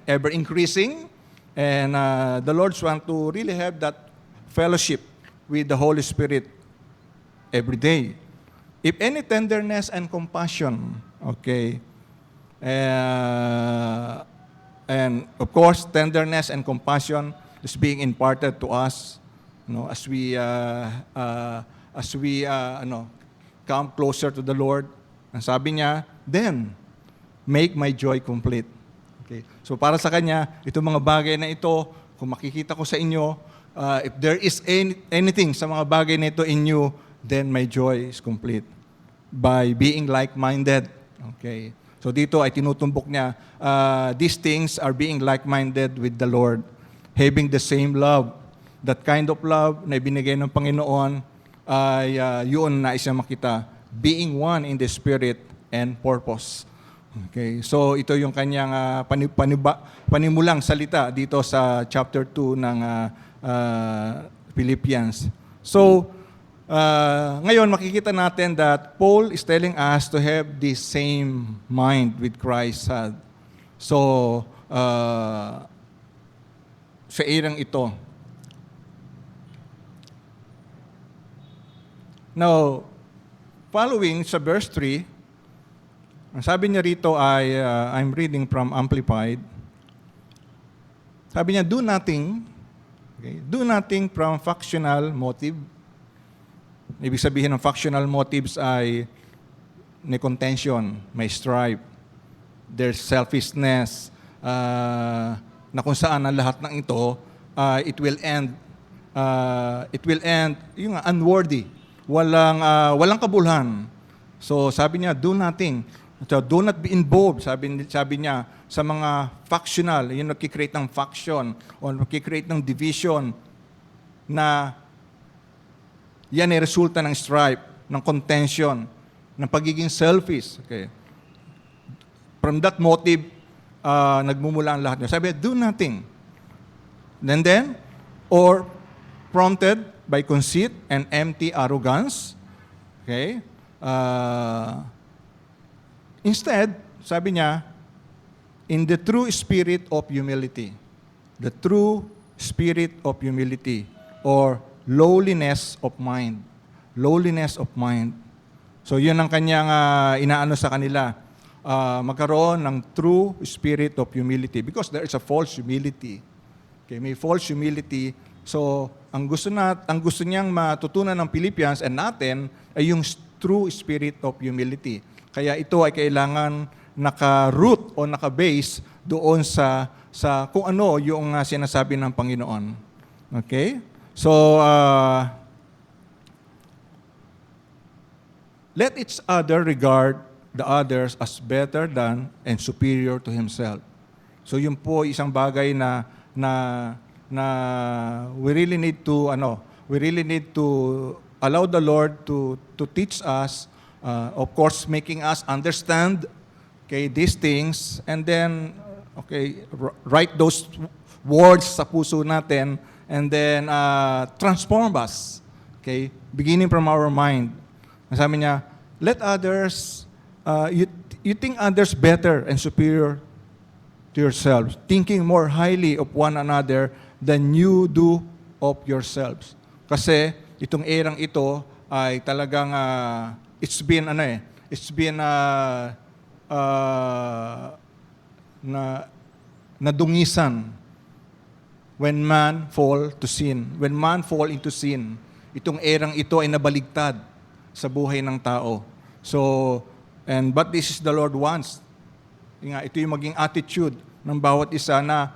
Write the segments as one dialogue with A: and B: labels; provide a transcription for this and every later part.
A: ever increasing. And the Lord's want to really have that fellowship with the Holy Spirit every day. If any tenderness and compassion, okay, and of course, tenderness and compassion is being imparted to us, as we come closer to the Lord. Ang sabi niya, then make my joy complete. Okay. So para sa kanya, itong mga bagay na ito, kung makikita ko sa inyo, if there is anything sa mga bagay na ito in you, then my joy is complete by being like-minded. Okay. So dito ay tinutumbok niya, these things are being like-minded with the Lord, having the same love. That kind of love na ibinigay ng Panginoon ay yun na isa makita, being one in the Spirit and purpose. Okay, so ito yung kanyang panimulang salita dito sa chapter 2 ng Philippians. So, ngayon makikita natin that Paul is telling us to have the same mind with Christ had. So, sa irang ito. Now, following sa verse 3, ang sabi niya rito ay, I'm reading from Amplified. Sabi niya, do nothing from factional motive. Ibig sabihin ng factional motives ay may contention, may strife, there's selfishness, na kung saan ang lahat ng ito, it will end yung unworthy, walang kabuluhan. So sabi niya, do nothing. So, do not be involved, sabi niya, sa mga factional, yung nagkikreate ng faction o nagkikreate ng division na yan ay resulta ng strife, ng contention, ng pagiging selfish. Okay. From that motive, nagmumula ang lahat niya. Sabi, do nothing. And then, or prompted by conceit and empty arrogance. Okay. Instead, sabi niya, in the true spirit of humility. The true spirit of humility or lowliness of mind. Lowliness of mind. So yun ang kanyang inaano sa kanila. Magkaroon ng true spirit of humility because there is a false humility. Okay, may false humility. So ang gusto niyang matutunan ng Philippians and natin ay yung true spirit of humility. Kaya ito ay kailangan naka-root o naka-base doon sa kung ano yung sinasabi ng Panginoon. Okay? So, let each other regard the others as better than and superior to himself. So, yun po isang bagay na we really need to allow the Lord to teach us. Of course, making us understand, okay, these things, and then, okay, write those words sa puso natin, and then transform us, okay, beginning from our mind. Sabi niya, let others, you think others better and superior to yourselves, thinking more highly of one another than you do of yourselves. Kasi itong erang ito ay talagang it's been nadungisan when man fall to sin. When man fall into sin, itong erang ito ay nabaligtad sa buhay ng tao. So, but this is the Lord wants. Ito yung maging attitude ng bawat isa na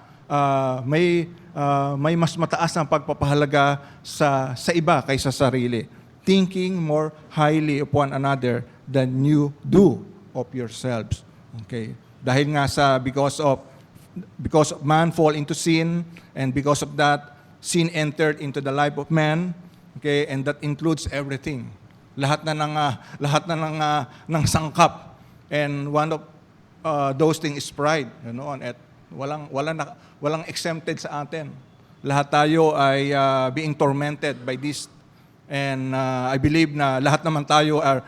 A: may mas mataas ang pagpapahalaga sa iba kaysa sa sarili. Thinking more highly of one another than you do of yourselves. Okay. Dahil nga because of man fall into sin, and because of that, sin entered into the life of man. Okay, and that includes everything. Lahat na ng sangkap. And one of those things is pride. At walang exempted sa atin. Lahat tayo ay being tormented by this. And I believe na lahat naman tayo are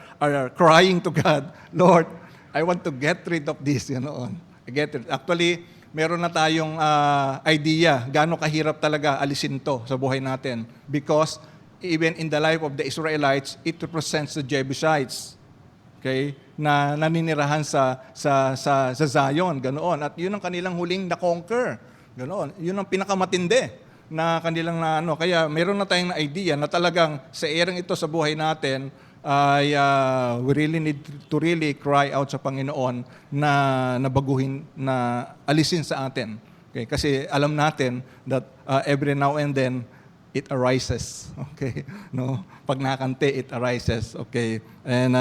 A: crying to God, Lord, I want to get rid of this, Get rid. Actually, meron na tayong idea gaano kahirap talaga alisin to sa buhay natin. Because even in the life of the Israelites, it represents the Jebusites. Okay? Na naninirahan sa Zion, ganoon. At yun ang kanilang huling na-conquer. Ganoon. Yun ang pinakamatindi na kanilang Kaya meron na tayong idea na talagang sa erang ito sa buhay natin, ay we really need to really cry out sa Panginoon na nabaguhin, na alisin sa atin. Okay? Kasi alam natin that every now and then, it arises. Okay? No? Pag nakante, it arises. Okay? And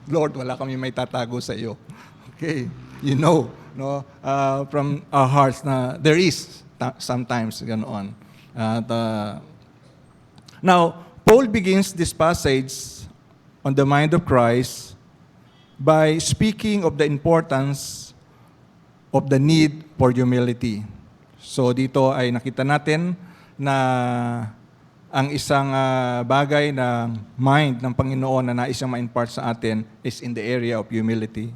A: Lord, wala kami may tatago sa iyo. Okay? You know, no? From our hearts na there is sometimes ganoon. At now, Paul begins this passage on the mind of Christ by speaking of the importance of the need for humility. So dito ay nakita natin na ang isang bagay na mind ng Panginoon na nais niyang ma-impart sa atin is in the area of humility.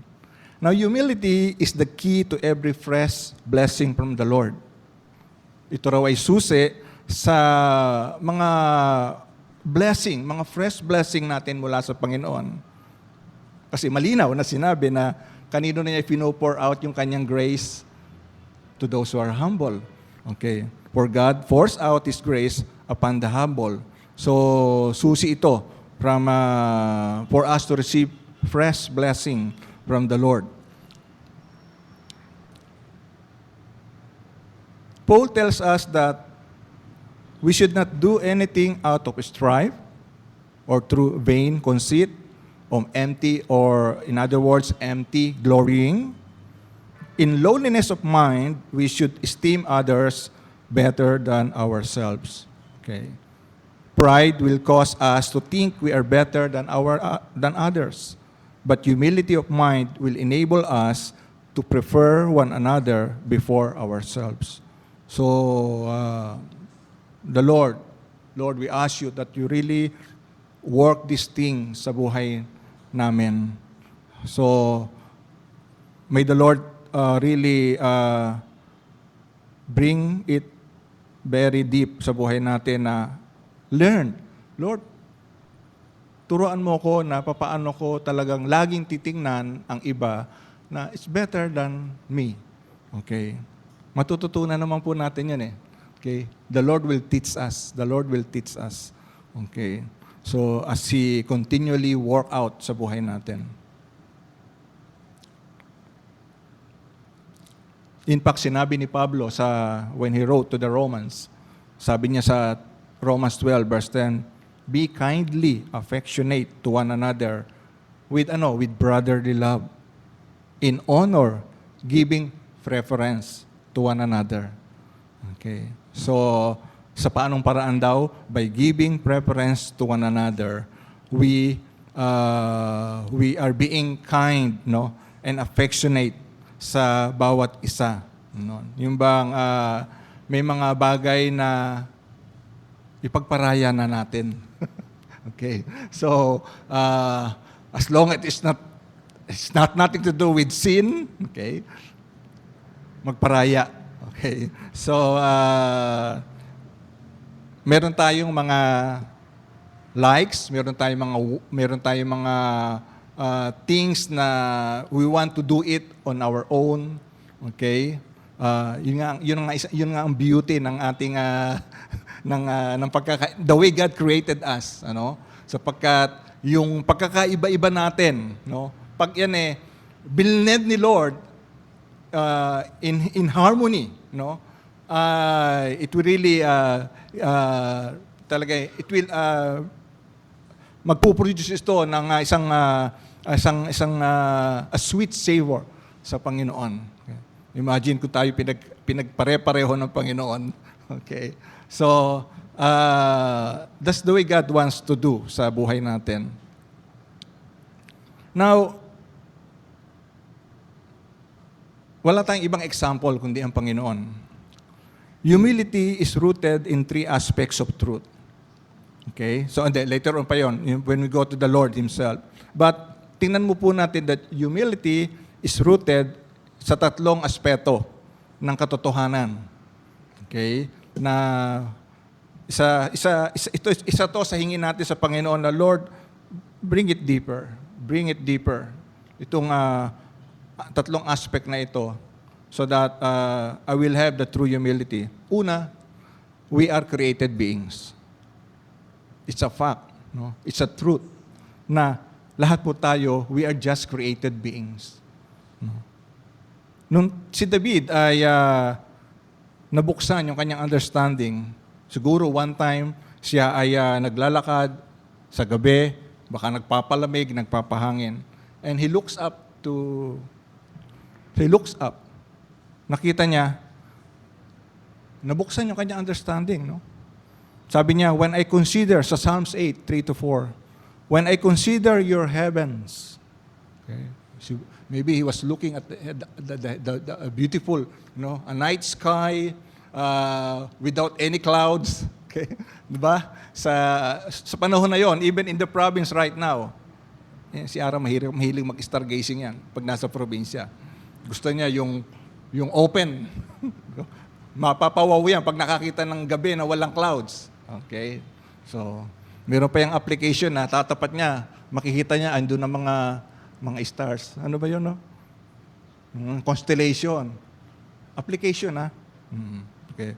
A: Now, humility is the key to every fresh blessing from the Lord. Ito raw ay susi sa mga blessing, mga fresh blessing natin mula sa Panginoon. Kasi malinaw na sinabi na kanino na niya pino-pour out yung kanyang grace to those who are humble. Okay. For God pours out His grace upon the humble. So, susi ito for us to receive fresh blessing from the Lord. Paul tells us that we should not do anything out of strife or through vain conceit, or in other words, empty glorying. In lowliness of mind, we should esteem others better than ourselves. Okay. Pride will cause us to think we are better than others. But humility of mind will enable us to prefer one another before ourselves. So, the Lord, we ask you that you really work this thing sa buhay namin. So, may the Lord really bring it very deep sa buhay natin na learn. Lord, turuan mo ko na papaano ko talagang laging titingnan ang iba na it's better than me. Okay? Matututunan naman po natin yan eh. Okay? The Lord will teach us. The Lord will teach us. Okay? So, as He continually work out sa buhay natin. In fact, sinabi ni Pablo when he wrote to the Romans, sabi niya sa Romans 12, verse 10, be kindly affectionate to one another with brotherly love, in honor, giving preference to one another. Okay. So, sa paanong paraan daw? By giving preference to one another, we are being kind, no, and affectionate sa bawat isa. No? Yung bang may mga bagay na ipagparaya na natin. Okay. So, as long as it's not nothing to do with sin, okay, magparaya. Okay. So, meron tayong mga likes, meron tayong mga things na we want to do it on our own. Okay? Yun nga ang beauty ng ating the way God created us, sapagkat yung pagkakaiba-iba natin, pag yan binled ni Lord in harmony, it will really it will magpo-produce ito ng isang sweet savor sa Panginoon. Okay. Imagine kung tayo pinagpare-pareho ng Panginoon. Okay. So, that's the way God wants to do sa buhay natin. Now, wala tayong ibang example kundi ang Panginoon. Humility is rooted in 3 aspects of truth. Okay? So, later on pa yon when we go to the Lord Himself. But, tingnan mo po natin that humility is rooted sa tatlong aspeto ng katotohanan. Okay? Na isa to sa hingin natin sa Panginoon na, Lord, bring it deeper. Bring it deeper. Itong tatlong aspect na ito so that I will have the true humility. Una, we are created beings. It's a fact. No? It's a truth na lahat po tayo, we are just created beings. No? Nung si David ay nabuksan yung kanyang understanding, siguro one time siya ay naglalakad sa gabi, baka nagpapalamig, nagpapahangin, and he looks up. Nakita niya, nabuksan yung kanyang understanding, no? Sabi niya, when I consider, sa Psalms 8, 3-4, when I consider your heavens, okay, so maybe he was looking at the beautiful, a night sky without any clouds, okay, di ba? Sa panahon na yon, even in the province right now, si Ara mahilig mag-stargazing yan pag nasa probinsya. Gusto niya yung open. Mapapawaw yan pag nakakita ng gabi na walang clouds. Okay? So, meron pa yung application na tatapat niya, makikita niya, andun ang mga stars. Ano ba yun, no? Constellation. Application, ha? Okay.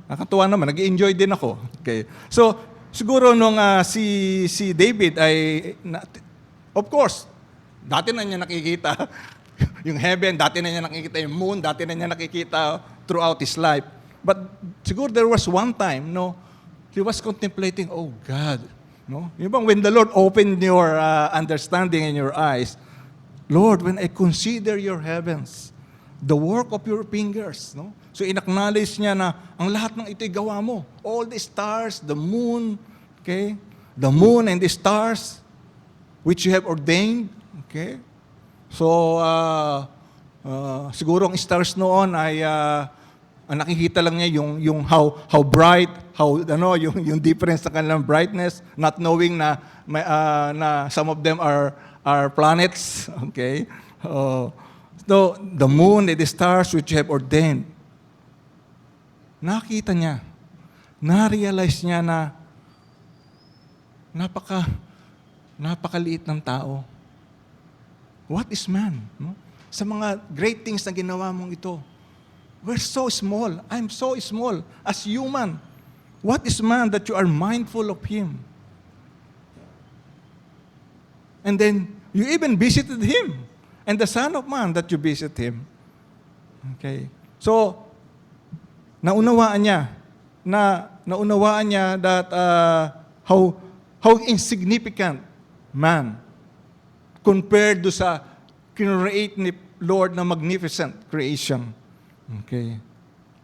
A: Nakatuwa naman, nag-enjoy din ako. Okay. So, siguro nung si David ay, of course, dati na niya nakikita yung heaven, dati na niya nakikita yung moon, dati na niya nakikita throughout his life. But siguro there was one time, he was contemplating, oh God, yung bang when the Lord opened your understanding in your eyes, Lord, when I consider your heavens, the work of your fingers, so in-acknowledge niya na ang lahat ng ito'y gawa mo. All the stars, the moon, okay? The moon and the stars, which you have ordained, okay? So, siguro ang stars noon ay ang nakikita lang niya yung how bright, yung difference sa kanilang brightness, not knowing na some of them are planets, okay? So, the moon and the stars which you have ordained. Nakita niya, na-realize niya na napakaliit ng tao. What is man? Sa mga great things na ginawa mong ito, we're so small. I'm so small as human. What is man that you are mindful of him? And then, you even visited him. And the Son of Man that you visit him. Okay. So, naunawaan niya that how insignificant man compared do sa create ni Lord na magnificent creation. Okay.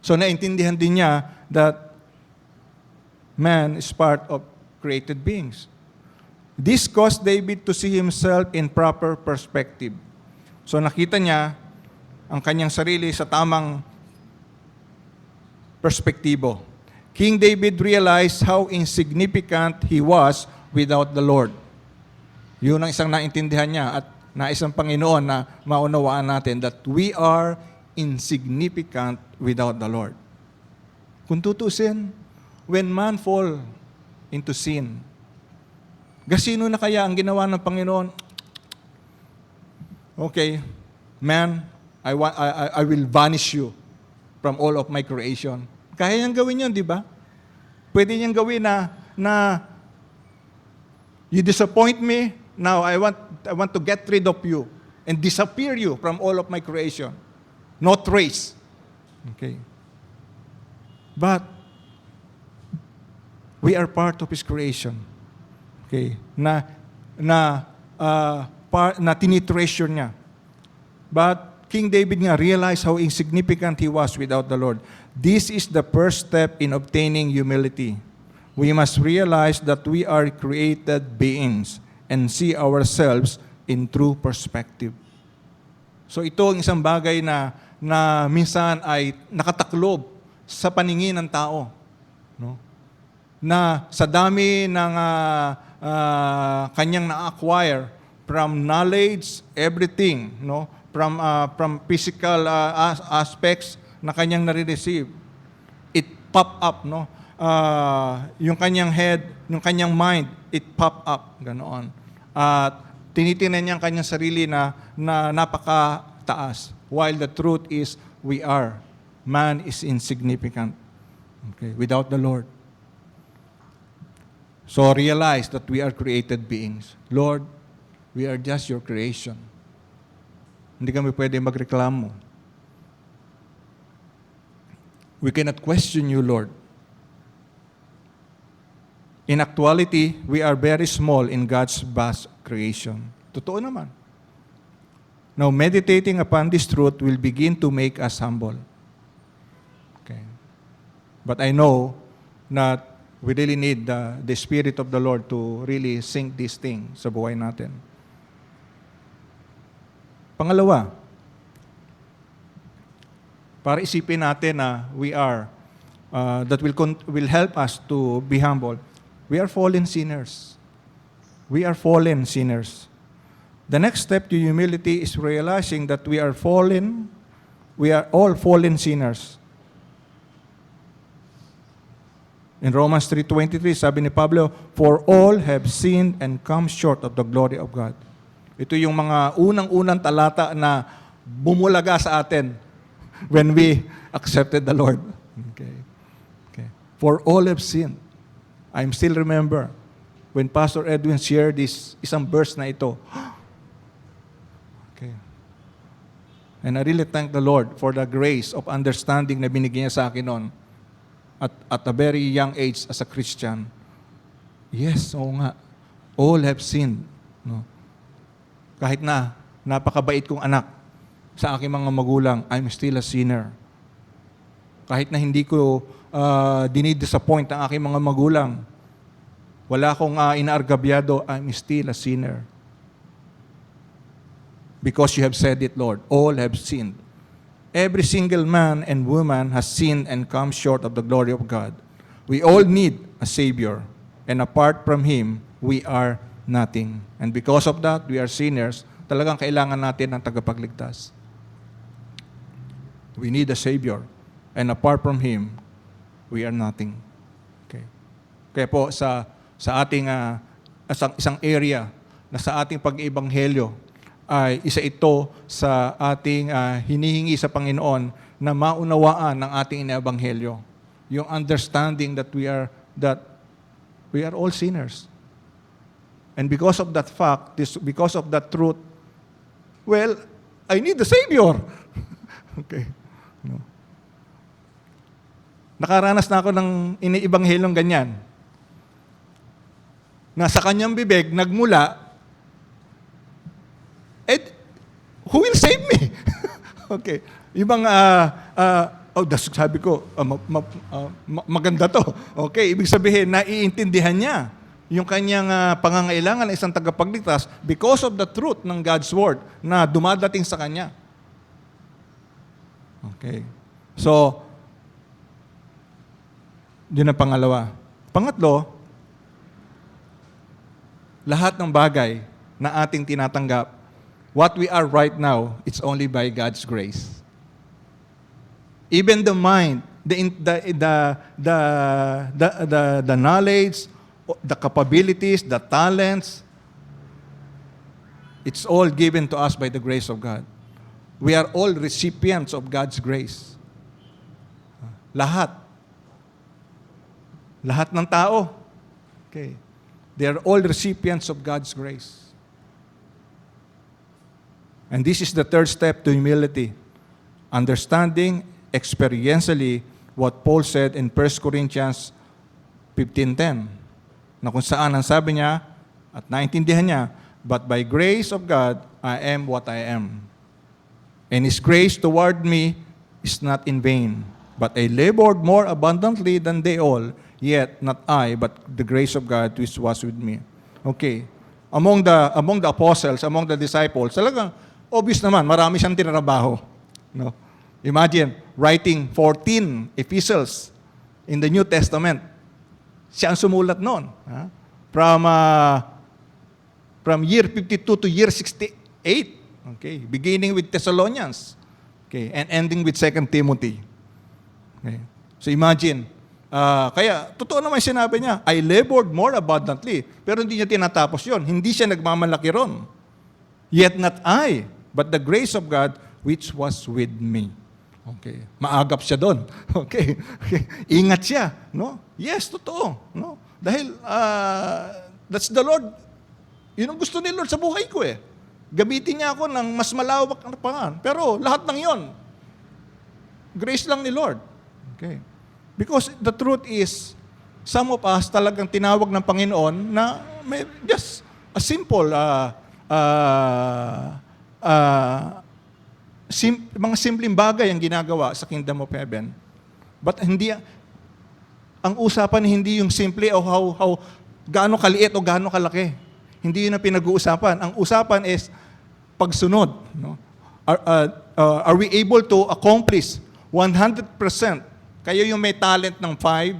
A: So, naintindihan din niya that man is part of created beings. This caused David to see himself in proper perspective. So nakita niya ang kanyang sarili sa tamang perspektibo. King David realized how insignificant he was without the Lord. Yun ang isang naintindihan niya at naisang Panginoon na maunawaan natin that we are insignificant without the Lord. Kung tutusin, when man fall into sin, gasino na kaya ang ginawa ng Panginoon? Okay, man, I will banish you from all of my creation. Kaya niyang gawin yun, di ba? Pwede niyang gawin na you disappoint me, now I want to get rid of you and disappear you from all of my creation. No trace. Okay. But we are part of His creation. Okay. Na tinitreasure niya. But King David nga realized how insignificant he was without the Lord. This is the first step in obtaining humility. We must realize that we are created beings and see ourselves in true perspective. So ito ang isang bagay na minsan ay nakataklob sa paningin ng tao. No? Na sa dami ng kanyang na-acquire from knowledge, everything, from physical aspects na kanyang nare-receive. It pop up, no? Yung kanyang head, yung kanyang mind, it pop up, ganoon. At tinitingnan niya ang kanyang sarili na napakataas. While the truth is, man is insignificant. Okay, without the Lord. So realize that we are created beings. Lord, we are just your creation. Hindi kami pwede magreklamo. We cannot question you, Lord. In actuality, we are very small in God's vast creation. Totoo naman. Now, meditating upon this truth will begin to make us humble. Okay. But I know that we really need the Spirit of the Lord to really sink this thing sa buhay natin. Pangalawa, para isipin natin na that will help us to be humble. We are fallen sinners. We are fallen sinners. The next step to humility is realizing that we are fallen. We are all fallen sinners. In Romans 3:23, sabi ni Pablo, "For all have sinned and come short of the glory of God." Ito yung mga unang-unang talata na bumulaga sa atin when we accepted the Lord. Okay. For all have sinned. I still remember when Pastor Edwin shared this isang verse na ito. Okay. And I really thank the Lord for the grace of understanding na binigyan niya sa akin noon at a very young age as a Christian. Yes, oo nga. All have sinned. No? Kahit na napakabait kong anak sa aking mga magulang, I'm still a sinner. Kahit na hindi ko dinidisappoint ang aking mga magulang, wala akong inaargabyado, I'm still a sinner. Because you have said it, Lord, all have sinned. Every single man and woman has sinned and come short of the glory of God. We all need a Savior, and apart from Him, we are nothing. And because of that, we are sinners. Talagang kailangan natin ng tagapagligtas. We need a Savior, and apart from Him, we are nothing. Okay. Kaya po sa ating isang area na sa ating pag-ebanghelyo ay isa ito sa ating hinihingi sa Panginoon na maunawaan ng ating ina-ebanghelyo. Yung understanding that we are all sinners. And because of that fact, because of that truth, well, I need the Savior. Okay. No. Nakaranas na ako ng iniibanghelyong ganyan. Nasa kanyang bibig, nagmula, who will save me? Okay. Yung mga, sabi ko, maganda to. Okay, ibig sabihin, naiintindihan niya yung kanyang pangangailangan ng isang tagapagligtas because of the truth ng God's Word na dumadating sa kanya. Okay. So, yun ang pangalawa. Pangatlo, lahat ng bagay na ating tinatanggap, what we are right now, it's only by God's grace. Even the mind, the knowledge, the capabilities, the talents, it's all given to us by the grace of God. We are all recipients of God's grace. Lahat. Lahat ng tao. Okay. They are all recipients of God's grace. And this is the third step to humility. Understanding experientially what Paul said in 1 Corinthians 15:10. Na kung saan ang sabi niya at naintindihan niya, but by grace of God, I am what I am. And His grace toward me is not in vain. But I labored more abundantly than they all, yet not I, but the grace of God which was with me. Okay. Among the apostles, among the disciples, talagang obvious naman, marami siyang tinrabaho. No? Imagine, writing 14 epistles in the New Testament. Siya ang sumulat noon. From year 52 to year 68. Okay? Beginning with Thessalonians. Okay? And ending with 2 Timothy. Okay? So imagine, kaya totoo naman yung sinabi niya, I labored more abundantly. Pero hindi niya tinatapos yon. Hindi siya nagmamalaki ron. Yet not I, but the grace of God which was with me. Okay. Maagap siya doon. Okay. Ingat siya, no? Yes, totoo, no? Dahil that's the Lord. Yun ang gusto ni Lord sa buhay ko eh. Gamitin niya ako ng mas malawak na pangan. Pero lahat ng yon, grace lang ni Lord. Okay. Because the truth is, some of us talagang tinawag ng Panginoon na may just a simple mga simpleng bagay ang ginagawa sa Kingdom of Heaven. But hindi, ang usapan hindi yung simple o how gaano kaliit o gaano kalaki. Hindi yun ang pinag-uusapan. Ang usapan is pagsunod. No? Are we able to accomplish 100%? Kayo yung may talent ng 5,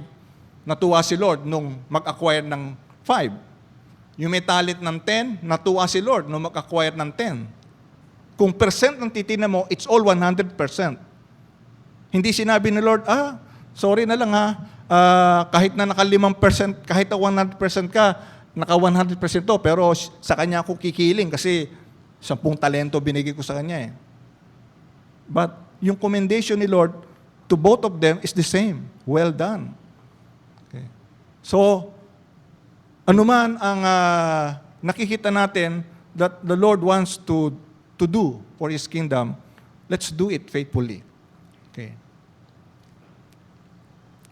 A: natuwa si Lord nung mag-acquire ng 5. Yung may talent ng 10, natuwa si Lord nung mag-acquire ng 10. Kung percent ng titingnan mo, it's all 100%. Hindi sinabi ni Lord, sorry na lang kahit na naka 5%, kahit na 100% ka, naka 100% to, pero sa kanya ako kikiling kasi 10 talento binigay ko sa kanya eh. But yung commendation ni Lord to both of them is the same. Well done. Okay. So, anuman ang nakikita natin that the Lord wants to do for His kingdom, let's do it faithfully. Okay.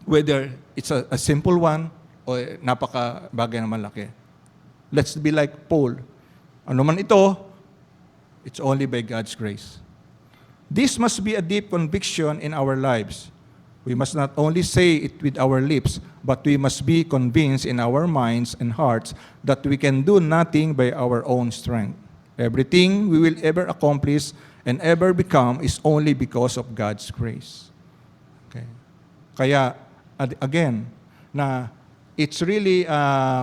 A: Whether it's a simple one o napaka-bagay na malaki. Let's be like Paul. Ano man ito, it's only by God's grace. This must be a deep conviction in our lives. We must not only say it with our lips, but we must be convinced in our minds and hearts that we can do nothing by our own strength. Everything we will ever accomplish and ever become is only because of God's grace. Okay. Kaya, again, na it's really,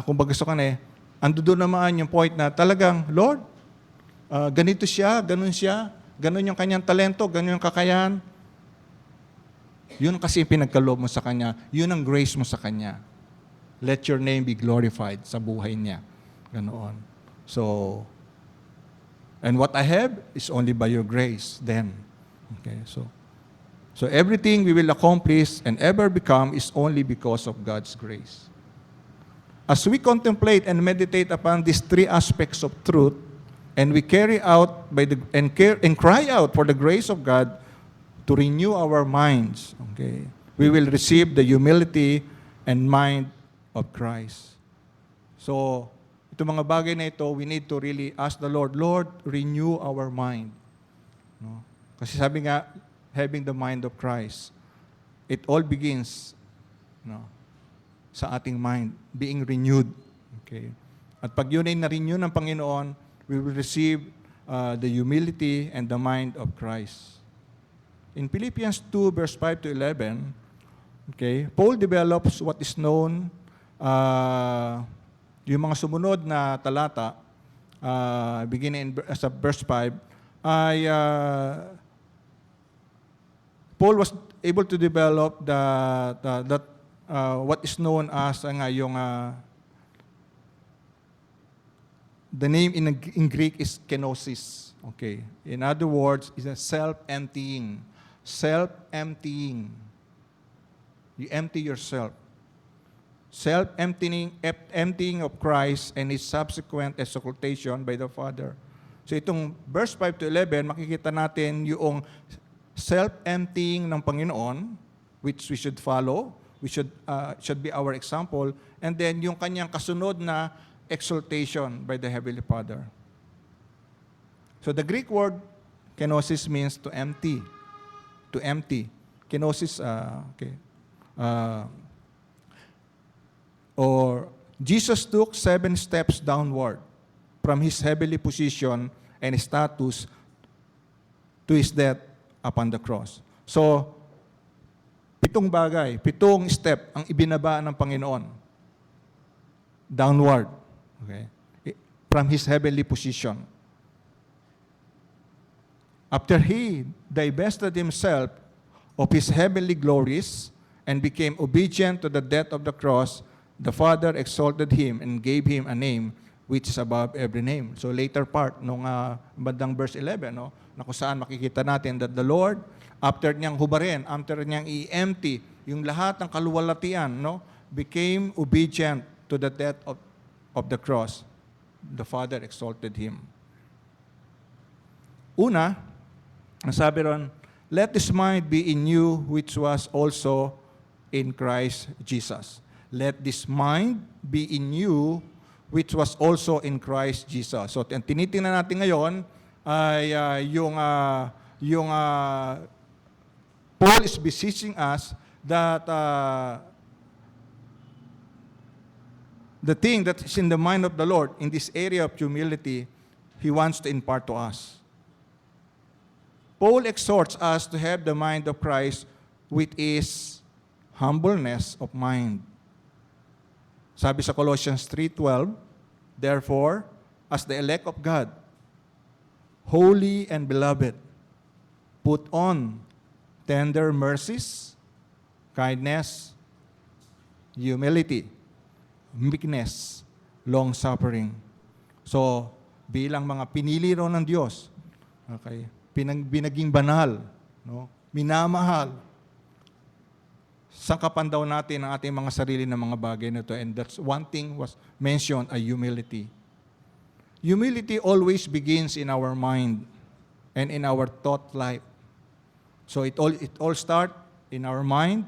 A: kung gusto ka na ando doon naman yung point na talagang, Lord, ganito siya, ganun yung kanyang talento, ganun yung kakayahan. Yun kasi pinagkaloob mo sa Kanya. Yun ang grace mo sa Kanya. Let your name be glorified sa buhay niya. Ganoon. So, and what I have is only by your grace then. Okay, so everything we will accomplish and ever become is only because of God's grace. As we contemplate and meditate upon these three aspects of truth, and we carry out and cry out for the grace of God to renew our minds, okay, we will receive the humility and mind of Christ. So, itong mga bagay na ito, we need to really ask the Lord, Lord, renew our mind. No? Kasi sabi nga, having the mind of Christ, it all begins sa ating mind, being renewed. Okay? At pag yun ay na-renew ng Panginoon, we will receive the humility and the mind of Christ. In Philippians 2, verse 5 to 11, okay, Paul develops what is known, yung mga sumunod na talata, beginning sa verse 5, ay Paul was able to develop that what is known as yung the name in Greek is kenosis. Okay. In other words, it's a self-emptying. Self-emptying. You empty yourself. Emptying of Christ and His subsequent exaltation by the Father. So itong verse 5 to 11, makikita natin yung self-emptying ng Panginoon, which we should follow, should be our example, and then yung kanyang kasunod na exaltation by the Heavenly Father. So the Greek word kenosis means to empty. To empty. Kenosis, okay. Or Jesus took 7 steps downward from His heavenly position and status to His death upon the cross. So, 7 bagay, 7 step ang ibinaba ng Panginoon. Downward. Okay? From His heavenly position. After he divested himself of his heavenly glories and became obedient to the death of the cross, the Father exalted him and gave him a name which is above every name. So later part, nung bandang verse 11, no, na kung saan makikita natin that the Lord, after niyang hubarin, after niyang i-empty yung lahat ng kaluwalhatian, no, became obedient to the death of the cross. The Father exalted him. Una, ang sabi ron, let this mind be in you which was also in Christ Jesus. Let this mind be in you which was also in Christ Jesus. So, ang tinitingnan natin ngayon ay yung Paul is beseeching us that the thing that is in the mind of the Lord in this area of humility, He wants to impart to us. Paul exhorts us to have the mind of Christ, which is humbleness of mind. Sabi sa Colossians 3:12, therefore, as the elect of God, holy and beloved, put on tender mercies, kindness, humility, meekness, long-suffering. So, bilang mga pinili ro ng Diyos, okay, binaging banal, no, minamahal, sangkapan daw natin ang ating mga sarili ng mga bagay na ito. And that's one thing was mentioned, a humility. Humility always begins in our mind and in our thought life. So it all start in our mind,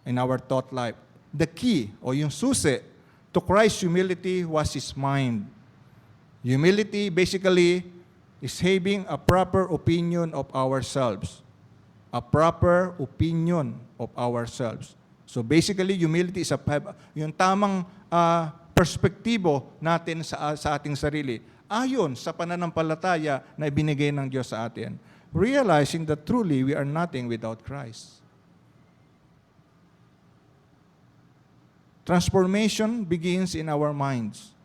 A: in our thought life. The key o yung susi to Christ's humility was His mind. Humility basically is having a proper opinion of ourselves. A proper opinion of ourselves. So basically, humility is yung tamang perspektibo natin sa ating sarili ayon sa pananampalataya na ibinigay ng Diyos sa atin. Realizing that truly we are nothing without Christ. Transformation begins in our minds.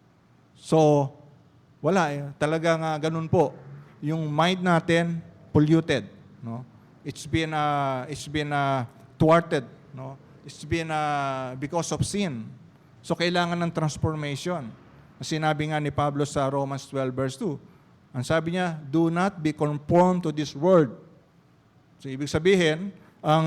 A: So, wala talagang ganun po. Yung mind natin polluted, no? It's been thwarted, no? It's been because of sin. So kailangan ng transformation. Sinabi nga ni Pablo sa Romans 12 verse 2. Ang sabi niya, do not be conformed to this world. So ibig sabihin, ang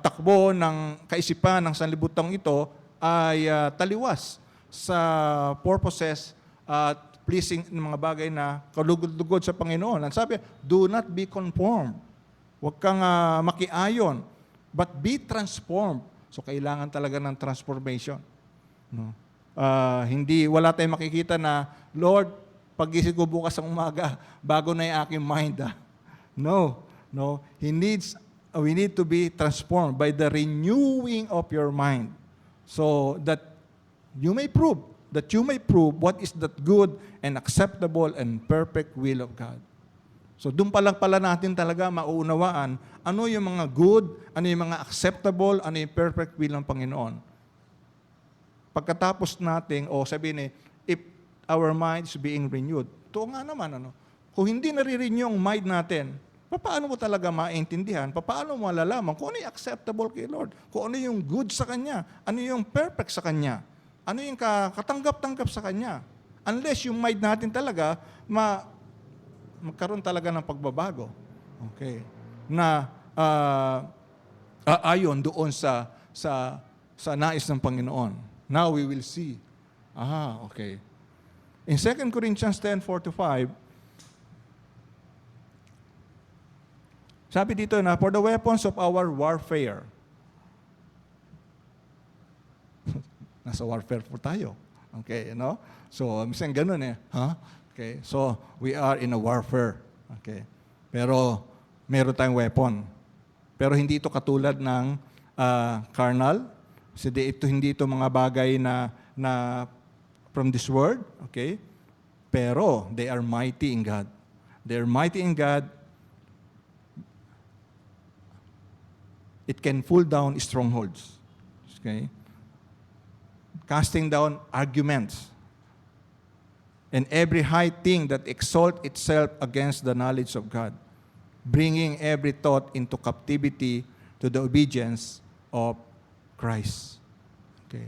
A: takbo ng kaisipan ng sanlibutan ito ay taliwas sa purposes at pleasing ng mga bagay na kalugod-lugod sa Panginoon. Ang sabi, do not be conformed. Huwag kang makiayon, but be transformed. So, kailangan talaga ng transformation. No? Wala tayong makikita na, Lord, pag-isip ko bukas ng umaga, bago na yung aking mind. No. We need to be transformed by the renewing of your mind. So, that you may prove what is that good and acceptable and perfect will of God. So doon pa lang pala natin talaga mauunawaan ano yung mga good, ano yung mga acceptable, ano yung perfect will ng Panginoon. Pagkatapos natin, sabihin if our mind is being renewed, ito nga naman, kung hindi nare-renew ang mind natin, paano mo talaga maintindihan, paano mo malalaman kung ano yung acceptable kay Lord, kung ano yung good sa Kanya, ano yung perfect sa Kanya, ano yung katanggap-tanggap sa Kanya. Unless yung mind natin talaga, magkaroon talaga ng pagbabago. Okay. Na ayon doon sa nais ng Panginoon. Now we will see. Okay. In 2 Corinthians 10:4-5, sabi dito na, for the weapons of our warfare. Nasa warfare po tayo. Okay, no? So, minsan ganun Okay, so we are in a warfare. Okay. Pero meron tayong weapon. Pero hindi ito katulad ng carnal. Hindi ito mga bagay na from this world. Okay. Pero they are mighty in God. They are mighty in God. It can pull down strongholds. Okay. Casting down arguments and every high thing that exalt itself against the knowledge of God. bringing every thought into captivity to the obedience of Christ. Okay.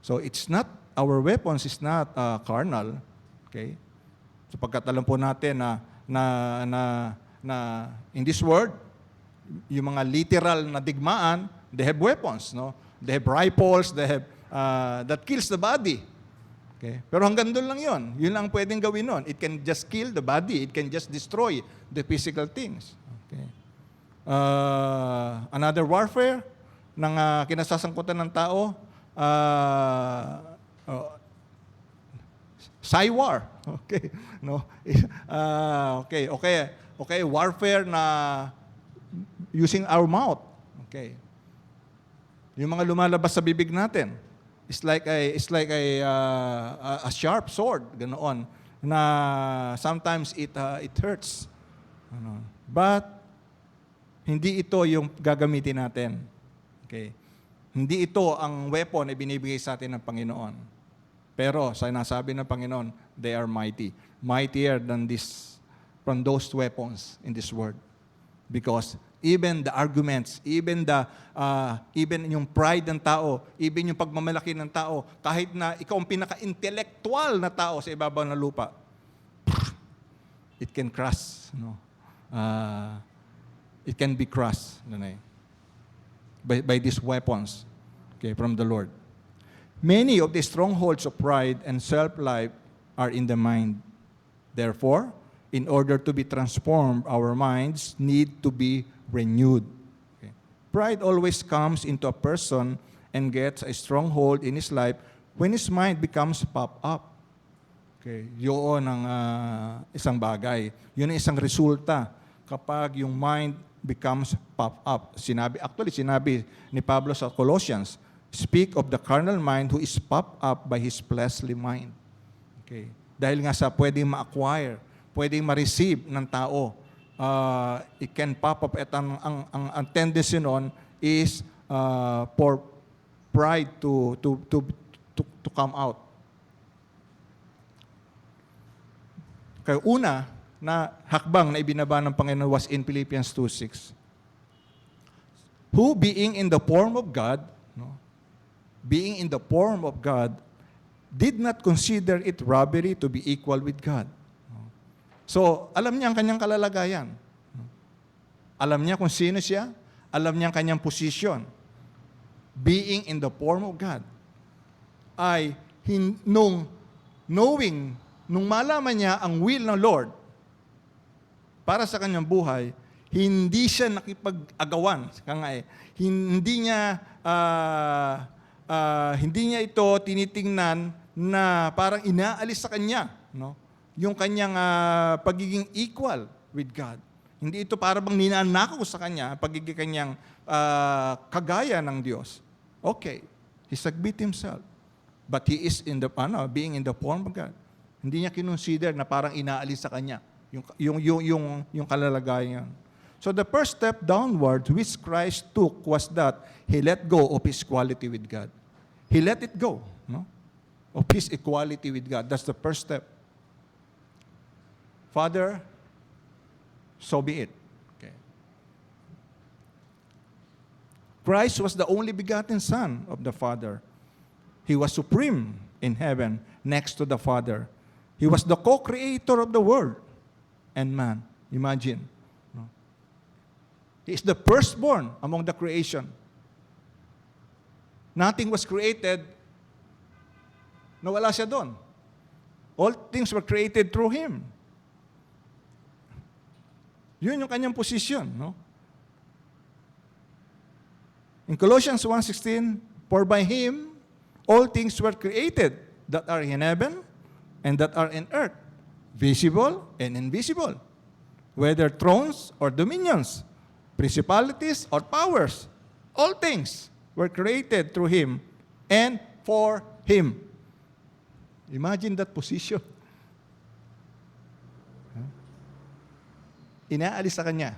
A: So it's not, our weapons is not carnal. Okay. Sapagkat alam po natin na in this world, yung mga literal na digmaan, they have weapons, no? They have rifles, they have that kills the body. Okay? Pero hanggang doon lang 'yon. Yun lang pwedeng gawin nun. It can just kill the body, it can just destroy the physical things. Okay. Another warfare ng kinasasangkutan ng tao, Cywar. Okay. No. Okay, warfare na using our mouth. Okay. Yung mga lumalabas sa bibig natin, it's like a sharp sword, ganoon, na sometimes it hurts. Ano. But hindi ito yung gagamitin natin. Okay. Hindi ito ang weapon na binibigay sa atin ng Panginoon. Pero sinasabi ng Panginoon, they are mighty. Mightier than from those weapons in this world. Because even the arguments, even yung pride ng tao, even yung pagmamalaki ng tao, kahit na ikaw ang pinaka-intellectual na tao sa ibabaw ng lupa, it can crush. No? It can be crushed by these weapons, okay, from the Lord. Many of the strongholds of pride and self-life are in the mind. Therefore, in order to be transformed, our minds need to be renewed. Okay. Pride always comes into a person and gets a stronghold in his life when his mind becomes puffed up. Okay. Yun ang isang bagay. Yun ang isang resulta kapag yung mind becomes puffed up. Sinabi ni Pablo sa Colossians, speak of the carnal mind who is puffed up by his fleshly mind. Okay. Dahil nga sa pwedeng ma-acquire, pwedeng ma-receive ng tao. It can pop up at ang tendency noon is for pride to come out. Kaya una na hakbang na ibinaba ng Panginoon was in Philippians 2:6. Who being in the form of God, being in the form of God, did not consider it robbery to be equal with God. So, alam niya ang kanyang kalalagayan. Alam niya kung sino siya. Alam niya ang kanyang posisyon. Being in the form of God. Nung malaman niya ang will ng Lord para sa kanyang buhay, hindi siya nakipag-agawan. Hindi niya ito tinitingnan na parang inaalis sa kanya, no? Yung kanyang pagiging equal with God. Hindi ito para bang ninanakaw sa kanya, pagiging kanyang kagaya ng Diyos. Okay, he submit himself. But he is being in the form of God. Hindi niya kinonsider na parang inaalis sa kanya yung kalalagayan. So the first step downward which Christ took was that he let go of his equality with God. He let it go, no? Of his equality with God. That's the first step. Father, so be it. Okay. Christ was the only begotten Son of the Father. He was supreme in heaven next to the Father. He was the co-creator of the world and man. Imagine. No? He is the firstborn among the creation. Nothing was created na wala siya doon. All things were created through Him. Yun yung kanyang posisyon, no? In Colossians 1:16, for by Him all things were created that are in heaven and that are in earth, visible and invisible, whether thrones or dominions, principalities or powers. All things were created through Him and for Him. Imagine that position. Inaalis sa kanya.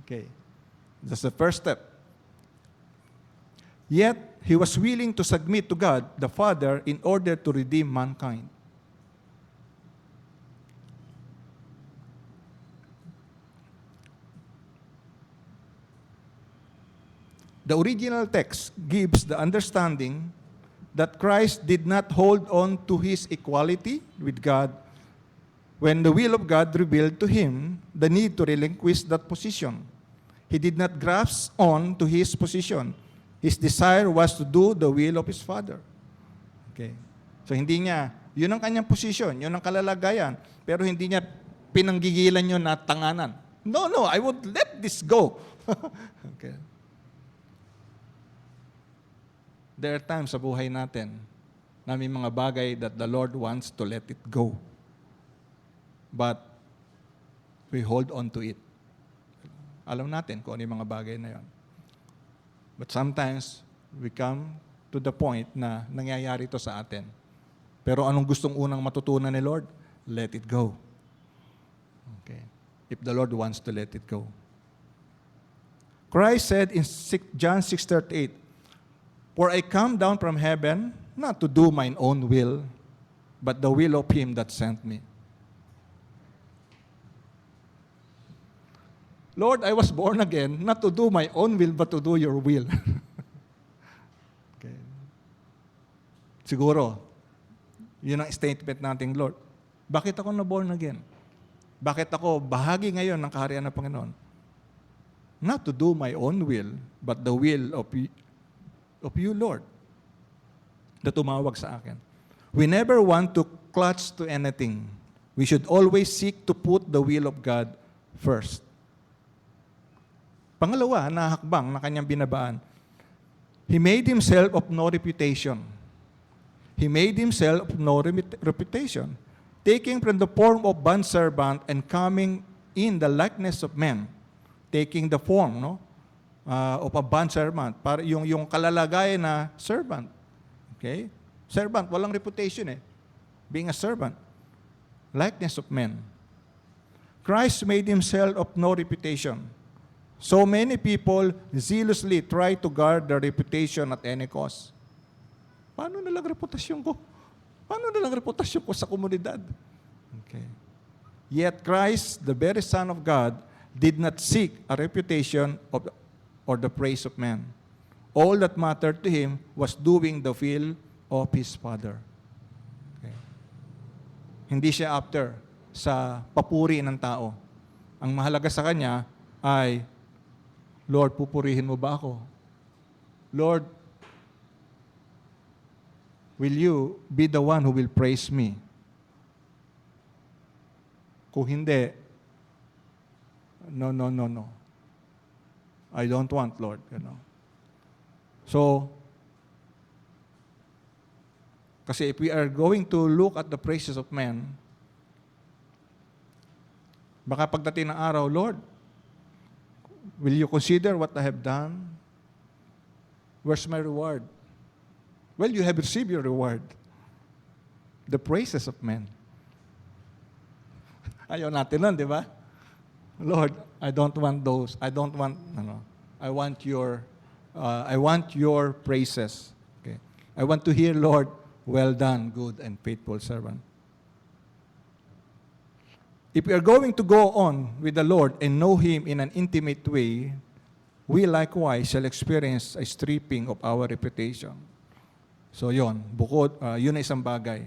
A: Okay. That's the first step. Yet, he was willing to submit to God, the Father, in order to redeem mankind. The original text gives the understanding that Christ did not hold on to his equality with God when the will of God revealed to him the need to relinquish that position. He did not grasp on to his position. His desire was to do the will of his Father. Okay. So hindi niya, yun ang kanyang position, yun ang kalalagayan, pero hindi niya pinanggigilan yun na tanganan. No, I would let this go. Okay. There are times sa buhay natin na may mga bagay that the Lord wants to let it go. But we hold on to it. Alam natin kung ano yung mga bagay na yon. But sometimes, we come to the point na nangyayari ito sa atin. Pero anong gustong unang matutunan ni Lord? Let it go. Okay. If the Lord wants to let it go. Christ said in John 6:38, "For I come down from heaven, not to do mine own will, but the will of him that sent me." Lord, I was born again, not to do my own will, but to do your will. Okay. Siguro, yun ang statement natin, Lord. Bakit ako na-born again? Bakit ako bahagi ngayon ng kaharian ng Panginoon? Not to do my own will, but the will of you, Lord, na tumawag sa akin. We never want to clutch to anything. We should always seek to put the will of God first. Pangalawa, na hakbang na kanyang binabaan, He made himself of no reputation. He made himself of no reputation, taking from the form of bondservant and coming in the likeness of men, taking the form of a bondservant, para yung kalalagayan na servant. Okay? Servant, walang reputation being a servant. Likeness of men. Christ made himself of no reputation. So many people zealously try to guard their reputation at any cost. Paano nalang reputasyon ko? Paano nalang reputasyon ko sa komunidad? Okay. Yet Christ, the very Son of God, did not seek a reputation or the praise of man. All that mattered to him was doing the will of his Father. Okay. Hindi siya after sa papuri ng tao. Ang mahalaga sa kanya ay, Lord, pupurihin mo ba ako? Lord, will you be the one who will praise me? Kung hindi, no. I don't want, Lord. So, kasi if we are going to look at the praises of men, baka pagdating ng araw, Lord, will you consider what I have done? Where's my reward? Well, you have received your reward. The praises of men. Ayaw natin nun, di ba? Lord, I don't want those. I don't want, I want your praises. Okay. I want to hear, Lord, well done, good and faithful servant. If we are going to go on with the Lord and know Him in an intimate way, we likewise shall experience a stripping of our reputation. So yun, yun na isang bagay.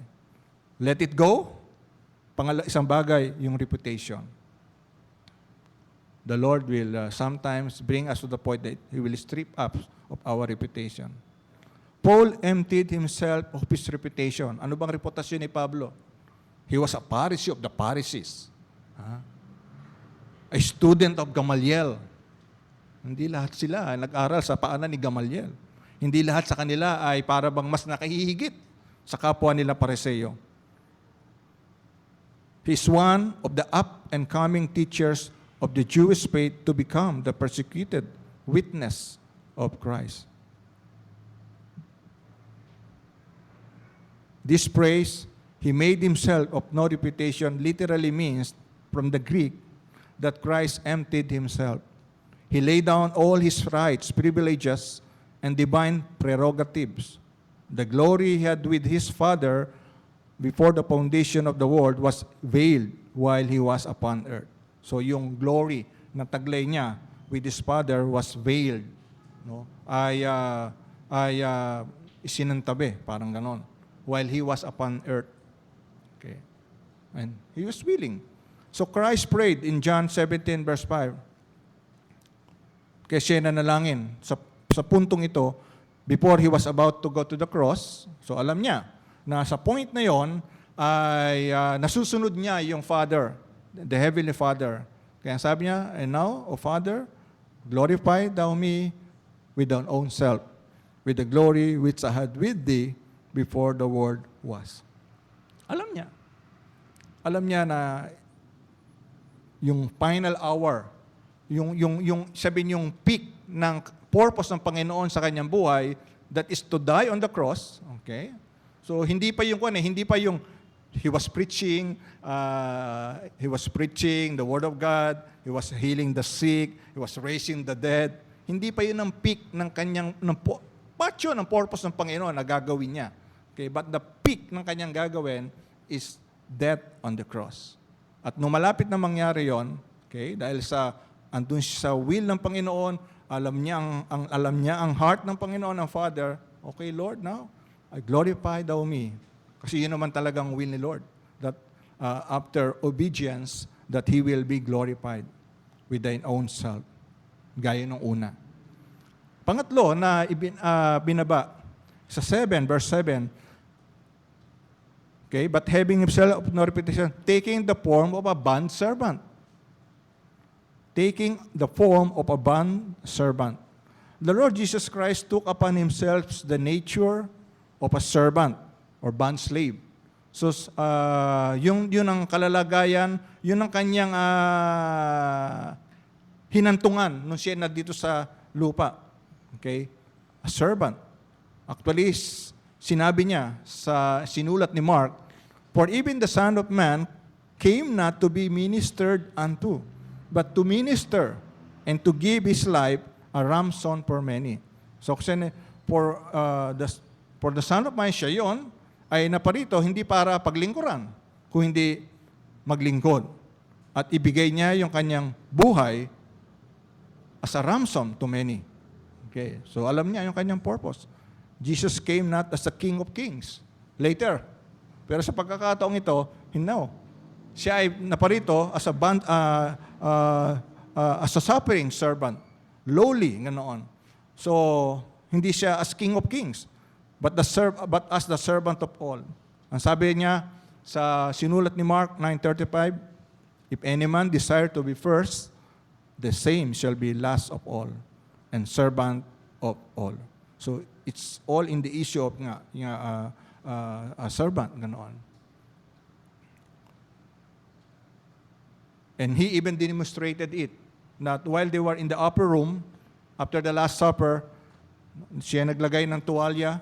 A: Let it go. Isang bagay, yung reputation. The Lord will sometimes bring us to the point that He will strip up of our reputation. Paul emptied himself of his reputation. Ano bang reputasyon ni Pablo? He was a Pharisee of the Pharisees. A student of Gamaliel. Hindi lahat sila nag-aral sa paanan ni Gamaliel. Hindi lahat sa kanila ay para bang mas nakahihigit sa kapwa nila Pariseo. He's one of the up-and-coming teachers of the Jewish faith to become the persecuted witness of Christ. This praise, He made himself of no reputation, literally means, from the Greek, that Christ emptied himself. He laid down all his rights, privileges, and divine prerogatives. The glory he had with his Father before the foundation of the world was veiled while he was upon earth. So yung glory na taglay niya with his Father was veiled no, ay isinantabi, parang ganon, while he was upon earth. Okay. And he was willing. So Christ prayed in John 17 verse 5. Kaya siya nanalangin. Sa puntong ito, before he was about to go to the cross, so alam niya na sa point na yon ay nasusunod niya yung Father, the Heavenly Father. Kaya sabi niya, and now, O Father, glorify thou me with thine own self, with the glory which I had with thee before the world was. Alam niya. Alam niya na yung final hour, yung sabihin yung peak ng purpose ng Panginoon sa kanyang buhay, that is to die on the cross. Okay? So hindi pa yung hindi pa yung he was preaching the word of God, he was healing the sick, he was raising the dead. Hindi pa yun ang peak ng kanyang ng purpose ng Panginoon na gagawin niya. Okay, but the peak ng kanyang gagawin is death on the cross. At nung malapit na mangyari yon, okay, dahil andun siya sa will ng Panginoon, alam niya ang heart ng Panginoon, ng Father. Okay, Lord, now I glorify thou me. Kasi yun naman talagang will ni Lord, that after obedience, that He will be glorified with thine own self, gaya nung una. Pangatlo na binaba sa 7, verse 7, okay, but having himself no reputation, taking the form of a bond servant. Taking the form of a bond servant. The Lord Jesus Christ took upon himself the nature of a servant or bond slave. So, yun ang kalalagayan, yun ang kanyang hinantungan nung siya na dito sa lupa. Okay? A servant. Actually, sinabi niya sa sinulat ni Mark, for even the Son of Man came not to be ministered unto, but to minister and to give His life a ransom for many. So, for the Son of Man, siya yun, ay naparito hindi para paglingkuran, kung hindi maglingkod. At ibigay niya yung kanyang buhay as a ransom to many. Okay, so alam niya yung kanyang purpose. Jesus came not as the King of Kings. Later. Pero sa pagkakataong ito, no. Siya ay naparito as a suffering servant. Lowly, ganoon. So, hindi siya as King of Kings, but as the servant of all. Ang sabi niya sa sinulat ni Mark 9:35, if any man desire to be first, the same shall be last of all, and servant of all. So, it's all in the issue of a servant, ganoon. And he even demonstrated it, that while they were in the upper room, after the Last Supper, siya naglagay ng tuwalya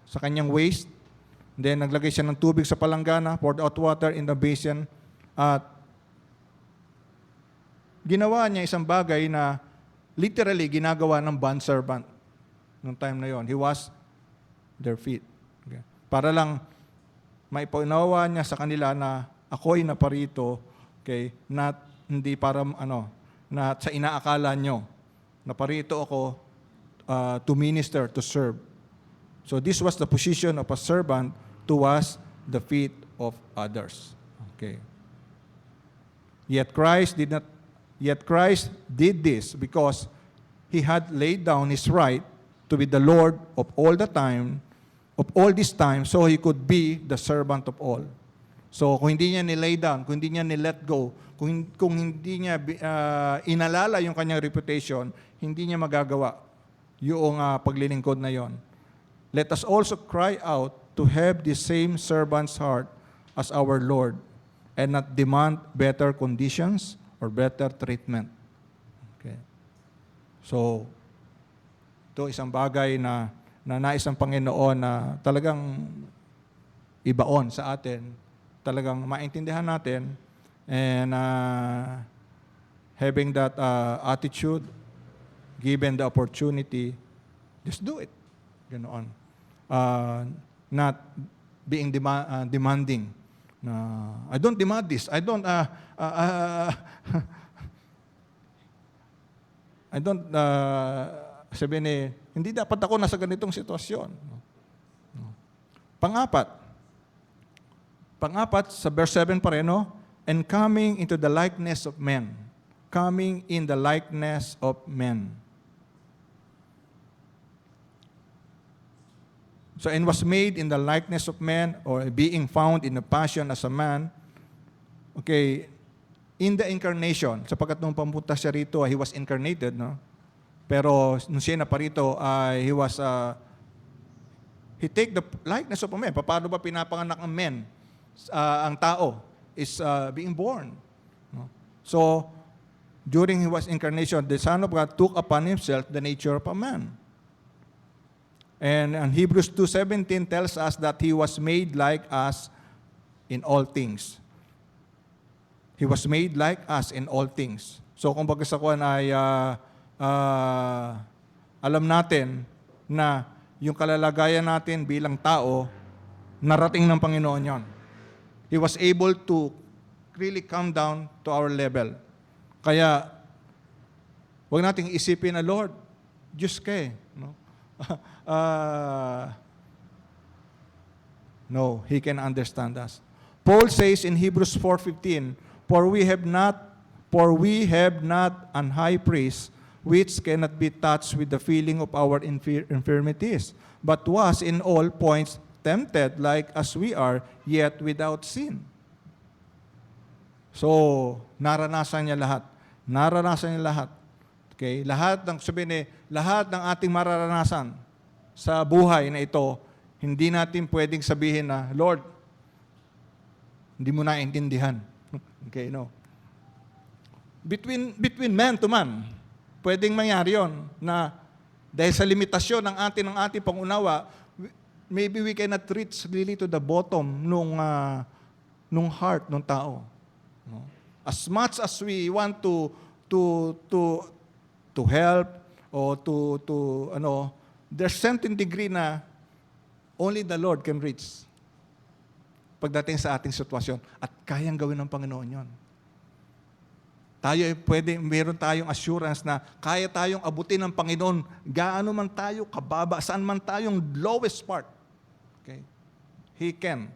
A: sa kanyang waist, then naglagay siya ng tubig sa palanggana, poured out water in the basin, at ginawa niya isang bagay na literally ginagawa ng bondservant noong time na yon. He washed their feet. Okay. Para lang maipaunawa niya sa kanila na ako'y naparito, okay, hindi para na sa inaakala nyo, naparito ako to minister, to serve. So this was the position of a servant to wash the feet of others. Okay. Yet Christ did this because He had laid down His right to be the Lord of all this time, so He could be the servant of all. So kung hindi niya nilay down, kung hindi niya nilet go, kung hindi niya inalala yung kanyang reputation, hindi niya magagawa yung paglilingkod na yon. Let us also cry out to have the same servant's heart as our Lord and not demand better conditions or better treatment. Okay. So, ito isang bagay na nais ng Panginoon na talagang ibaon sa atin, talagang maintindihan natin, and having that attitude, given the opportunity, just do it. Ganoon. Not being demanding. I don't demand this. I don't sabihin hindi dapat ako nasa ganitong sitwasyon. Pang-apat, sa verse 7 pa rin, no? And coming into the likeness of men. Coming in the likeness of men. So, and was made in the likeness of men, or being found in the passion as a man. Okay, in the incarnation, sapagkat nung pamunta siya rito, he was incarnated, no? Pero nung siya na parito, he take the likeness of a man. Paano ba pinapanganak ang men? Ang tao is being born. No? So, during his incarnation, the Son of God took upon himself the nature of a man. And Hebrews 2:17 tells us that he was made like us in all things. He was made like us in all things. So, kung baga sa kuwan ay alam natin na yung kalalagayan natin bilang tao, narating ng Panginoon yon. He was able to really come down to our level. Kaya, huwag nating isipin na, Lord, Diyos ka eh. No? No, He can understand us. Paul says in Hebrews 4:15, For we have not an high priest which cannot be touched with the feeling of our infirmities, but was in all points tempted like as we are, yet without sin. So, naranasan niya lahat. Okay? Lahat ng ating mararanasan sa buhay na ito, hindi natin pwedeng sabihin na, Lord, hindi mo naintindihan. Okay, no? Between man to man, pwedeng mangyari yon na dahil sa limitasyon ng ating pangunawa, maybe we cannot reach really to the bottom nung heart ng tao. No? As much as we want to help or there's certain degree na only the Lord can reach pagdating sa ating sitwasyon at kayang gawin ng Panginoon yon. Tayo meron tayong assurance na kaya tayong abutin ng Panginoon gaano man tayo kababa, saan man tayong lowest part. Okay? He can.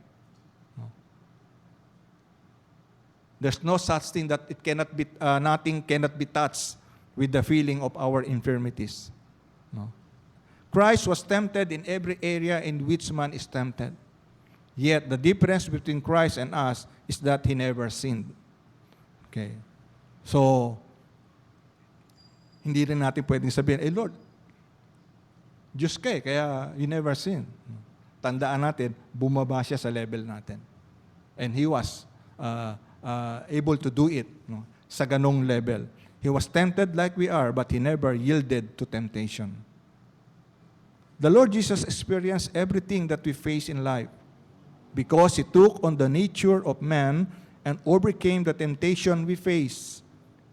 A: No. There's no such thing that nothing cannot be touched with the feeling of our infirmities. No. Christ was tempted in every area in which man is tempted. Yet the difference between Christ and us is that He never sinned. Okay. So, hindi rin natin pwedeng sabihin, Lord, Diyos ka eh, kaya you never sin. Tandaan natin, bumaba siya sa level natin. And He was able to do it sa ganong level. He was tempted like we are, but He never yielded to temptation. The Lord Jesus experienced everything that we face in life because He took on the nature of man and overcame the temptation we face.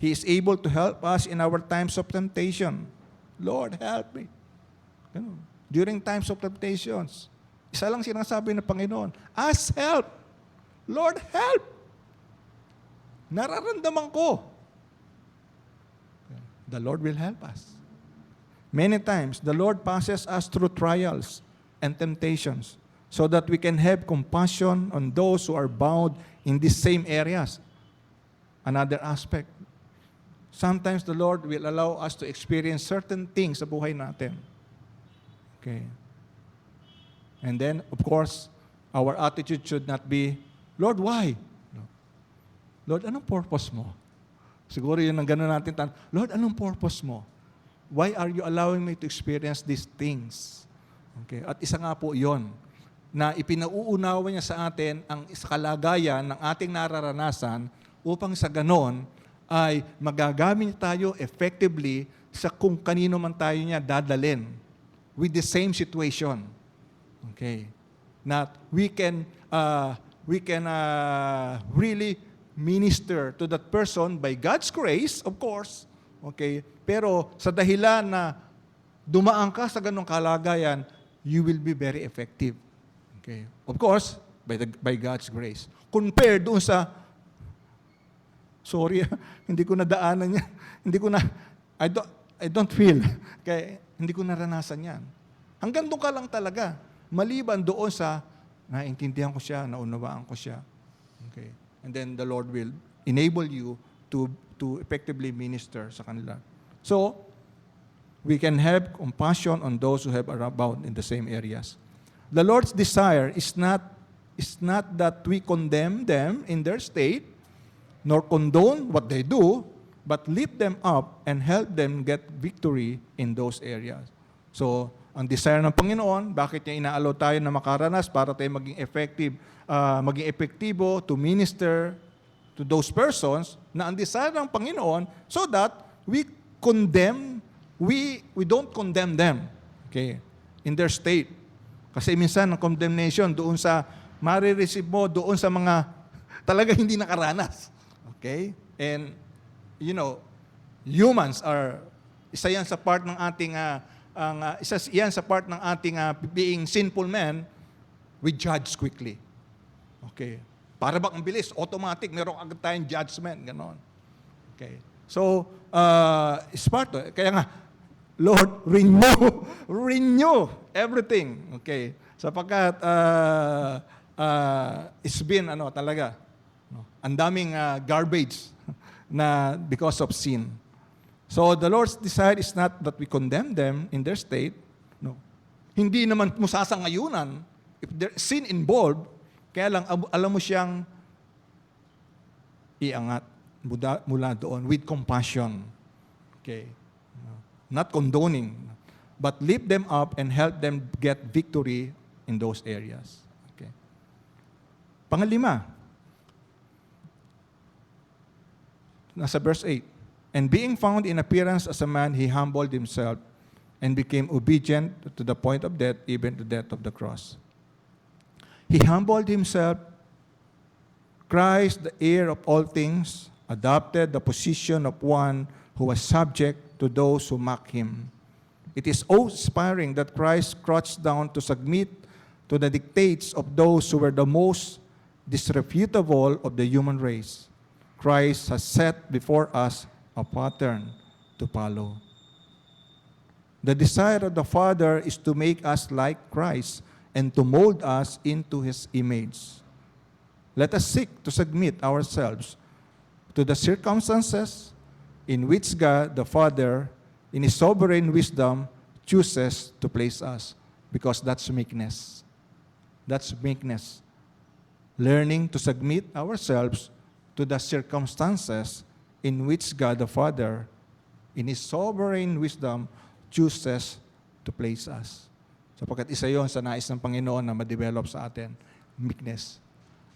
A: He is able to help us in our times of temptation. Lord, help me. During times of temptations, isa lang sinasabi ng Panginoon, ask help. Lord, help. Nararamdaman ko. The Lord will help us. Many times, the Lord passes us through trials and temptations so that we can have compassion on those who are bound in these same areas. Another aspect. Sometimes the Lord will allow us to experience certain things sa buhay natin. Okay. And then, of course, our attitude should not be, Lord, why? No. Lord, anong purpose mo? Siguro yun ang gano'n natin, Lord, anong purpose mo? Why are you allowing me to experience these things? Okay. At isa nga po yon na ipinauunawa niya sa atin ang kalagayan ng ating nararanasan upang sa ganon ay magagamit tayo effectively sa kung kanino man tayo niya dadalin with the same situation. Okay. That we can really minister to that person by God's grace, of course. Okay. Pero sa dahilan na dumaan ka sa ganong kalagayan, you will be very effective. Okay. Of course, by God's grace. Compared doon sa sorry, hindi ko na daanan niya. I don't feel. Kaya hindi ko naranasan yan. Hanggang doon ka lang talaga. Maliban doon sa, naintindihan ko siya, naunawaan ko siya. Okay. And then the Lord will enable you to effectively minister sa kanila. So, we can have compassion on those who have abound in the same areas. The Lord's desire is not that we condemn them in their state, nor condone what they do, but lift them up and help them get victory in those areas. So, ang desire ng Panginoon, bakit niya inaalaw tayo na makaranas para tayo maging epektibo to minister to those persons na ang desire ng Panginoon so that we don't condemn them, okay, in their state. Kasi minsan ang condemnation doon sa marireceive mo, doon sa mga talaga hindi nakaranas. Okay? And humans are isa yan sa part ng ating being sinful men, we judge quickly. Okay. Para bang ang bilis, automatic, meron agad tayong judgment, ganon. Okay. So, it's part of it. Kaya nga, Lord, renew everything. Okay. Sapagkat it's been talaga, ang daming garbage na because of sin. So the Lord's desire is not that we condemn them in their state. No. Hindi naman mo sasangayunan if there's sin involved, kaya lang alam mo siyang iangat mula doon with compassion. Okay. Not condoning, but lift them up and help them get victory in those areas. Okay. Pangalima, nasa verse 8. And being found in appearance as a man, he humbled himself and became obedient to the point of death, even to death of the cross. He humbled himself. Christ, the heir of all things, adopted the position of one who was subject to those who mock him. It is awe-inspiring that Christ crouched down to submit to the dictates of those who were the most disreputable of the human race. Christ has set before us a pattern to follow. The desire of the Father is to make us like Christ and to mold us into His image. Let us seek to submit ourselves to the circumstances in which God the Father, in His sovereign wisdom, chooses to place us, because that's meekness. That's meekness. Learning to submit ourselves to the circumstances in which God the Father, in His sovereign wisdom, chooses to place us. Sapagkat isa yon sa nais ng Panginoon na ma-develop sa atin, meekness.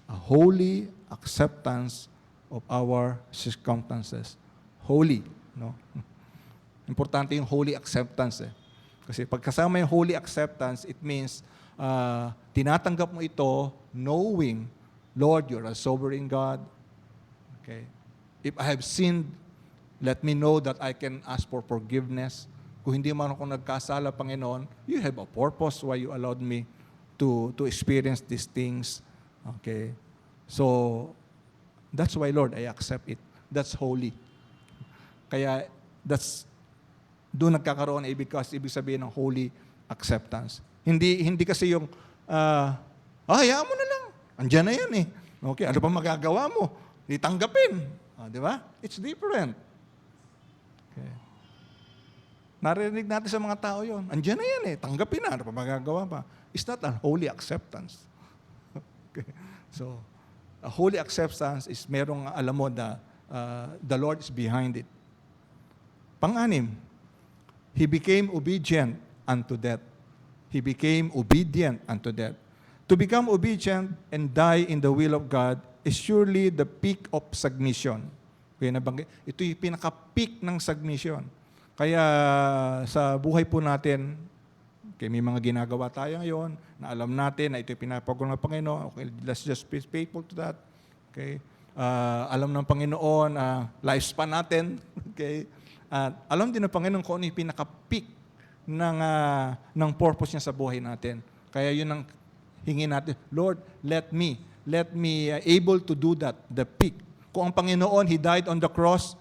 A: A holy acceptance of our circumstances. Holy, no? Importante yung holy acceptance. Kasi pagkasama yung holy acceptance, it means tinatanggap mo ito knowing, Lord, you're a sovereign God. Okay. If I have sinned, let me know that I can ask for forgiveness. Kung hindi man ako nagkasala, Panginoon, you have a purpose why you allowed me to experience these things. Okay. So, that's why, Lord, I accept it. That's holy. Kaya, doon nagkakaroon because ibig sabihin ng holy acceptance. Hindi kasi yung, hayaan mo na lang. Andiyan na yan eh. Okay, ano pa magagawa mo? Itanggapin. Di ba? It's different. Okay. Narinig natin sa mga tao yon. Andiyan na yan eh. Tanggapin na. Ano pa magagawa pa? It's not a holy acceptance. Okay. So, a holy acceptance is merong alam mo na the Lord is behind it. Pang-anim, He became obedient unto death. He became obedient unto death. To become obedient and die in the will of God is surely the peak of submission. Ito yung pinaka-peak ng submission. Kaya sa buhay po natin, okay, may mga ginagawa tayo ngayon na alam natin na ito yung pinapagawa ng Panginoon. Okay, let's just be faithful to that. Okay. Alam ng Panginoon, lifespan natin. Okay. Alam din ng Panginoon kung ano yung pinaka-peak ng purpose niya sa buhay natin. Kaya yun ang hingin natin, Lord, let me able to do that, the peak. Kung ang Panginoon, He died on the cross,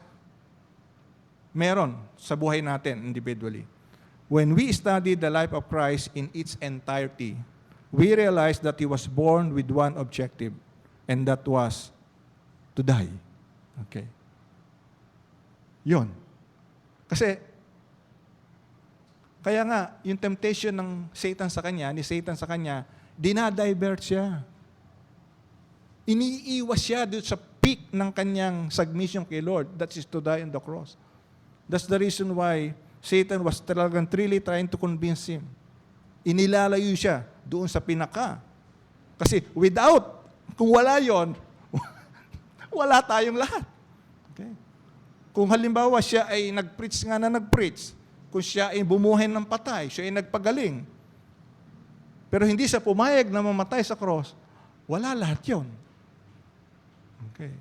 A: Meron sa buhay natin individually. When we study the life of Christ in its entirety, we realize that He was born with one objective, and that was to die. Okay. Yun. Kasi, kaya nga, yung temptation ng Satan sa kanya, ni Satan sa kanya, dinadivert siya. Iniiwas siya doon sa peak ng kanyang submission kay Lord. That is to die on the cross. That's the reason why Satan was talagang really trying to convince him. Inilalayo siya doon sa pinaka. Kasi kung wala yon, wala tayong lahat. Okay? Kung halimbawa siya ay nag-preach, kung siya ay bumuhay ng patay, siya ay nagpagaling, pero hindi siya pumayag na mamatay sa cross, wala lahat yon. Okay.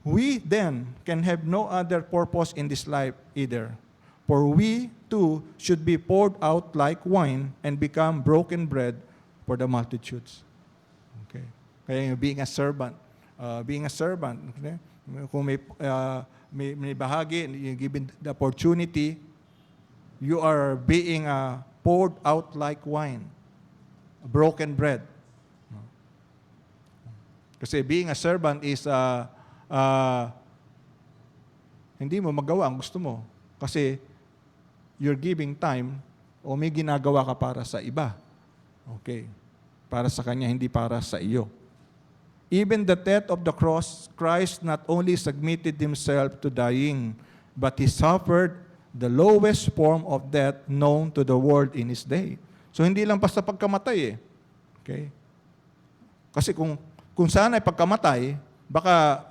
A: We then can have no other purpose in this life either. For we too should be poured out like wine and become broken bread for the multitudes. Okay. Kaya being a servant, okay? Kung may bahagi, you're given the opportunity, you are being poured out like wine, broken bread. Kasi being a servant is hindi mo magawa ang gusto mo. Kasi you're giving time o may ginagawa ka para sa iba. Okay. Para sa kanya, hindi para sa iyo. Even the death of the cross, Christ not only submitted Himself to dying, but He suffered the lowest form of death known to the world in His day. So hindi lang basta pagkamatay eh. Okay? Kasi kung sana ay pagkamatay, baka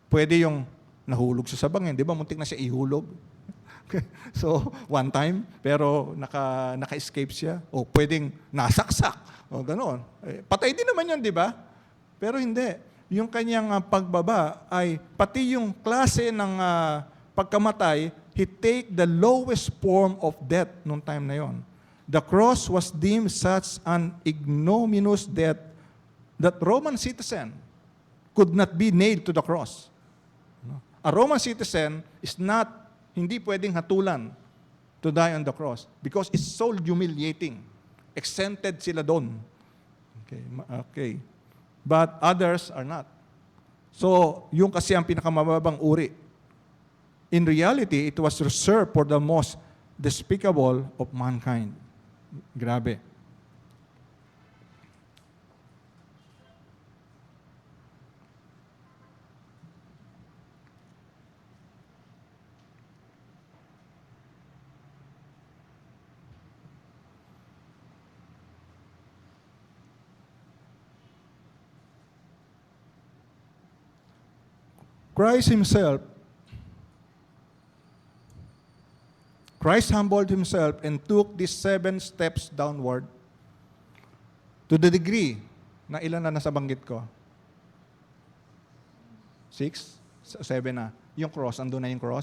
A: pwede yung nahulog sa bangin, di ba? Muntik na siya ihulog. So, one time, pero naka-escape siya. O pwedeng nasaksak. O ganoon. Patay din naman yun, di ba? Pero hindi. Yung kanyang pagbaba ay pati yung klase ng pagkamatay, He take the lowest form of death nung time na yon. The cross was deemed such an ignominious death that Roman citizen could not be nailed to the cross. A Roman citizen hindi pwedeng hatulan to die on the cross because it's so humiliating. Exempted sila doon. Okay. But others are not. So, yung kasi ang pinakamababang uri. In reality, it was reserved for the most despicable of mankind. Grabe. Christ humbled Himself and took these 7 steps downward to the degree na ilan na nasa banggit ko? 6? 7 na. Yung cross, andun na yung cross.